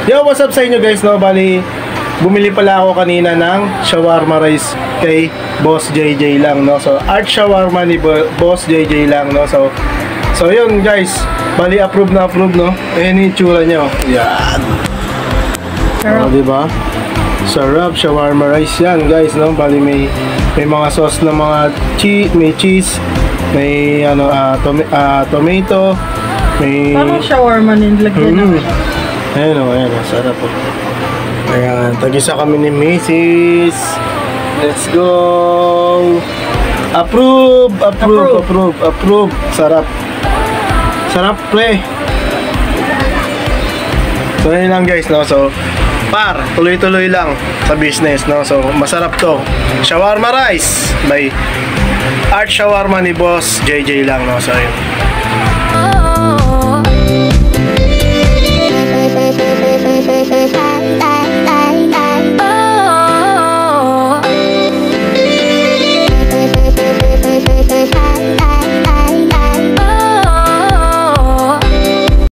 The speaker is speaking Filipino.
Yo, what's up sa inyo guys, no? Bali, bumili pala ako kanina ng shawarma rice kay Boss JJ lang, no? So, Art Shawarma ni Boss JJ lang, no? So yun guys, bali approve na approve, no? Ayan yung itsura nyo. Yan. O, diba? Sarap, shawarma rice yan guys, no? Bali may mga sauce na mga may cheese, may tomato, may... Parang shawarma nilagyan na. Ayan o, sarap po. Ayan, tag-isa kami ni Mrs. Let's go! Approve! Sarap. Sarap, pre. So, yun lang guys, no? So, tuloy-tuloy lang sa business, no? So, masarap to. Shawarma rice by Art Shawarma ni Boss JJ lang, no? So, yun.